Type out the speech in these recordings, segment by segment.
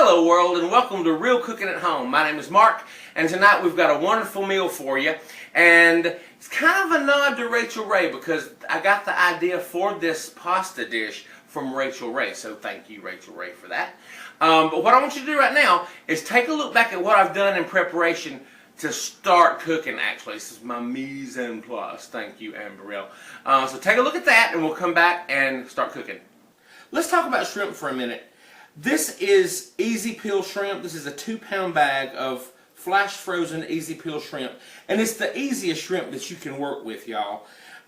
Hello world, and welcome to Real Cooking at Home. My name is Mark, and tonight we've got a wonderful meal for you. And it's kind of a nod to Rachel Ray because I got the idea for this pasta dish from Rachel Ray. So thank you, Rachel Ray, for that. But what I want you to do right now is take a look back at what I've done in preparation to start cooking. Actually, this is my mise en place. Thank you, Amberell. So take a look at that, and we'll come back and start cooking. Let's talk about shrimp for a minute. This is easy peel shrimp. This is a 2-pound bag of flash frozen easy peel shrimp. And it's the easiest shrimp that you can work with, y'all.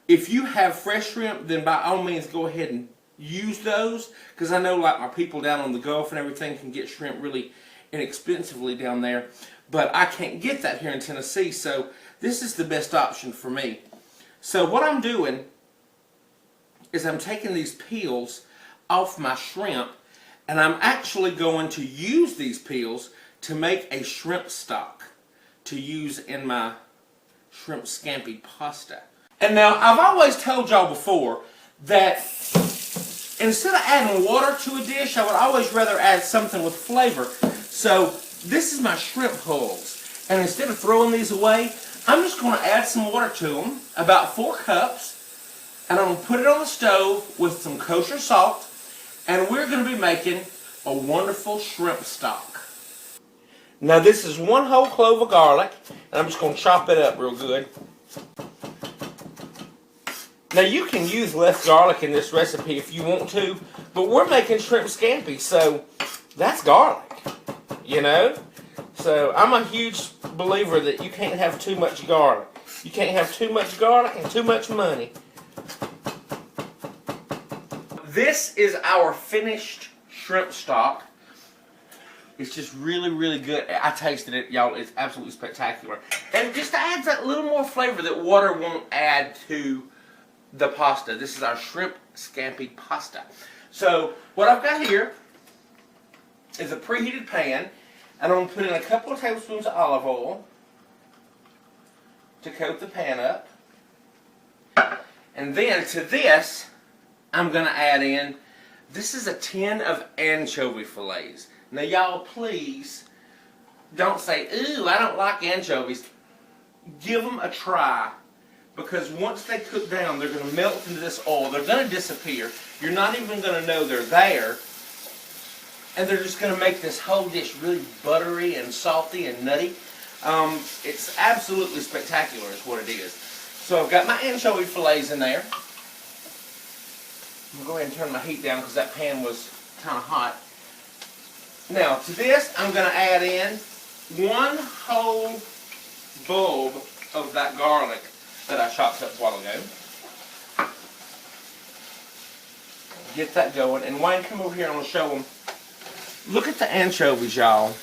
If you have fresh shrimp, then by all means go ahead and use those. Because I know like my people down on the Gulf and everything can get shrimp really inexpensively down there. But I can't get that here in Tennessee. So this is the best option for me. So what I'm doing is I'm taking these peels off my shrimp. And I'm actually going to use these peels to make a shrimp stock to use in my shrimp scampi pasta. And now, I've always told y'all before that instead of adding water to a dish, I would always rather add something with flavor. So, this is my shrimp hulls. And instead of throwing these away, I'm just going to add some water to them, about 4 cups. And I'm going to put it on the stove with some kosher salt. And we're going to be making a wonderful shrimp stock. Now this is 1 whole clove of garlic, and I'm just going to chop it up real good. Now you can use less garlic in this recipe if you want to, but we're making shrimp scampi, so that's garlic, you know? So I'm a huge believer that you can't have too much garlic. You can't have too much garlic and too much money. This is our finished shrimp stock. It's just really, really good. I tasted it, y'all. It's absolutely spectacular. And it just adds that little more flavor that water won't add to the pasta. This is our shrimp scampi pasta. So, what I've got here is a preheated pan. And I'm going to put in a couple of tablespoons of olive oil to coat the pan up. And then to this, I'm going to add in, this is a tin of anchovy fillets. Now y'all please don't say, ooh, I don't like anchovies. Give them a try. Because once they cook down, they're going to melt into this oil. They're going to disappear. You're not even going to know they're there. And they're just going to make this whole dish really buttery and salty and nutty. It's absolutely spectacular is what it is. So I've got my anchovy fillets in there. I'm going to go ahead and turn my heat down because that pan was kind of hot. Now, to this, I'm going to add in 1 whole bulb of that garlic that I chopped up a while ago. Get that going. And Wayne, come over here. I'm going to show them. Look at the anchovies, y'all.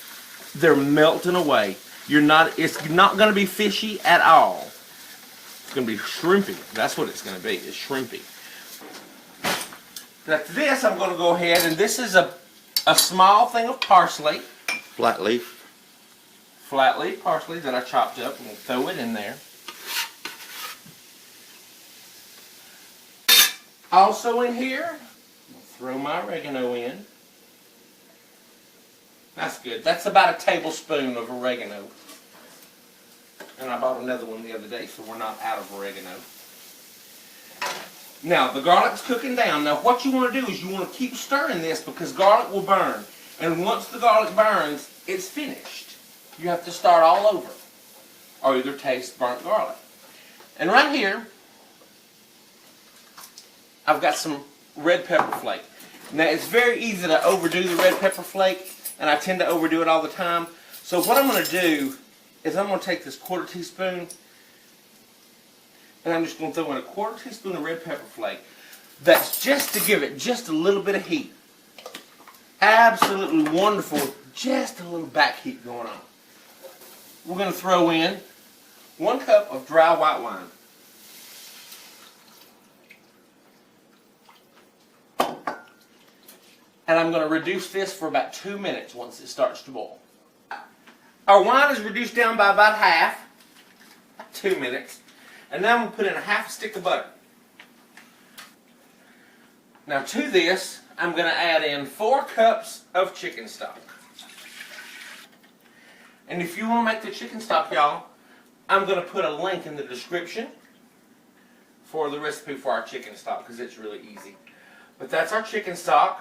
They're melting away. It's not going to be fishy at all. It's going to be shrimpy. That's what it's going to be. It's shrimpy. Now to this, I'm going to go ahead, and this is a small thing of parsley. Flat leaf parsley that I chopped up. I'm going to throw it in there. Also in here, I'll throw my oregano in. That's good. That's about a tablespoon of oregano. And I bought another one the other day, so we're not out of oregano. Now, the garlic's cooking down. Now, what you want to do is you want to keep stirring this because garlic will burn. And once the garlic burns, it's finished. You have to start all over. Or either taste burnt garlic. And right here, I've got some red pepper flake. Now, it's very easy to overdo the red pepper flake, and I tend to overdo it all the time. So what I'm going to do is I'm going to take this 1/4 teaspoon, and I'm just going to throw in a 1/4 teaspoon of red pepper flake. That's just to give it just a little bit of heat. Absolutely wonderful. Just a little back heat going on. We're going to throw in 1 cup of dry white wine. And I'm going to reduce this for about 2 minutes once it starts to boil. Our wine is reduced down by about half. 2 minutes. And now I'm going to put in a 1/2 stick of butter. Now to this, I'm going to add in 4 cups of chicken stock. And if you want to make the chicken stock, y'all, I'm going to put a link in the description for the recipe for our chicken stock because it's really easy. But that's our chicken stock.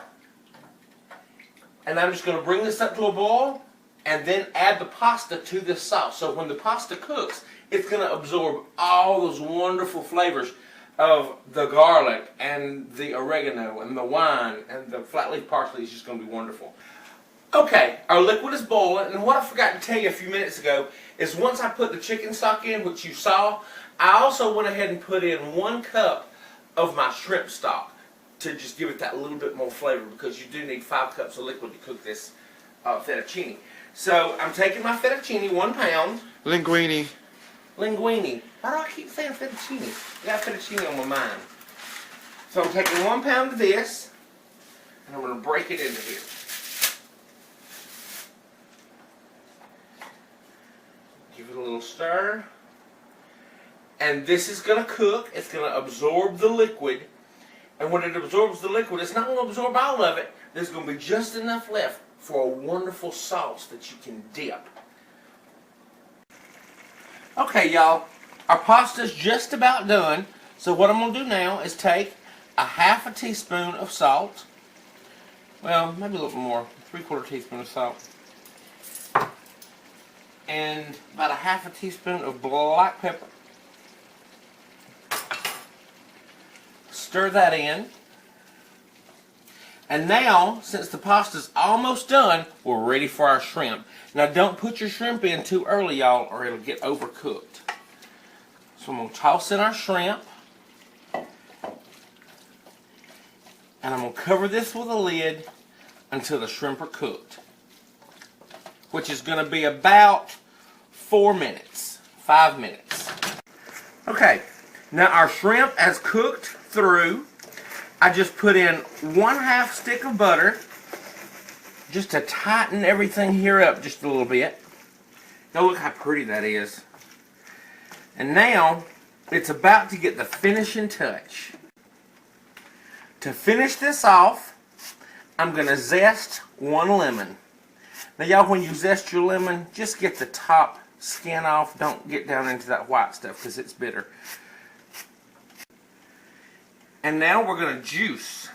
And I'm just going to bring this up to a boil and then add the pasta to this sauce. So when the pasta cooks, it's going to absorb all those wonderful flavors of the garlic and the oregano and the wine and the flat leaf parsley. Is just going to be wonderful. Okay, our liquid is boiling, and what I forgot to tell you a few minutes ago is once I put the chicken stock in, which you saw, I also went ahead and put in 1 cup of my shrimp stock to just give it that little bit more flavor, because you do need 5 cups of liquid to cook this fettuccine. So I'm taking my fettuccine, 1 pound. Linguine. Linguine. Why do I keep saying fettuccine? I got fettuccine on my mind. So I'm taking 1 pound of this, and I'm going to break it into here. Give it a little stir. And this is going to cook. It's going to absorb the liquid. And when it absorbs the liquid, it's not going to absorb all of it. There's going to be just enough left for a wonderful sauce that you can dip. Okay, y'all. Our pasta's just about done. So what I'm going to do now is take a 1/2 teaspoon of salt. Well, maybe a little more. 3/4 teaspoon of salt. And about a 1/2 teaspoon of black pepper. Stir that in. And now, since the pasta's almost done, we're ready for our shrimp. Now don't put your shrimp in too early, y'all, or it'll get overcooked. So I'm going to toss in our shrimp. And I'm going to cover this with a lid until the shrimp are cooked, which is going to be about 4 minutes, 5 minutes. Okay, now our shrimp has cooked through. I just put in 1/2 stick of butter just to tighten everything here up just a little bit. Now look how pretty that is. And now it's about to get the finishing touch. To finish this off, I'm going to zest 1 lemon. Now y'all, when you zest your lemon, just get the top skin off. Don't get down into that white stuff because it's bitter. And now we're going to juice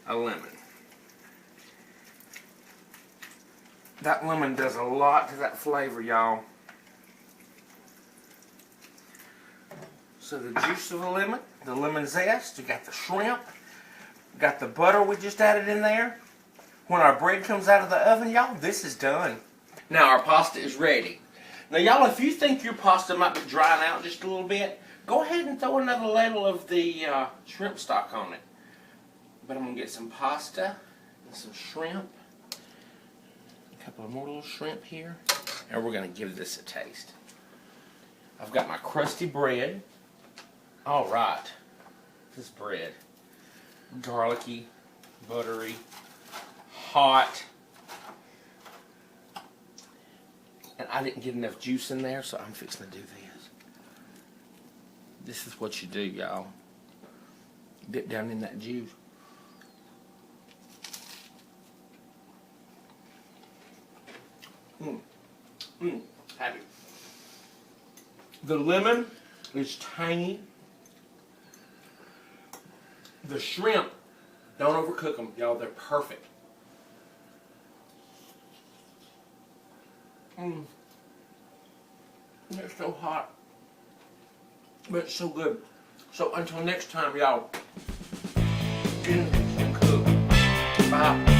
a lemon. That lemon does a lot to that flavor, y'all. So the juice of the lemon zest, you got the shrimp, got the butter we just added in there. When our bread comes out of the oven, y'all, this is done. Now our pasta is ready. Now y'all, if you think your pasta might be drying out just a little bit, go ahead and throw another ladle of the shrimp stock on it. But I'm going to get some pasta and some shrimp. A couple of more little shrimp here. And we're going to give this a taste. I've got my crusty bread. Alright. This bread. Garlicky, buttery, hot. And I didn't get enough juice in there, so I'm fixing to do this. This is what you do, y'all. Dip down in that juice. Happy. The lemon is tangy. The shrimp, don't overcook them, y'all. They're perfect. They're so hot. But it's so good. So until next time, y'all, get in and cook. Bye.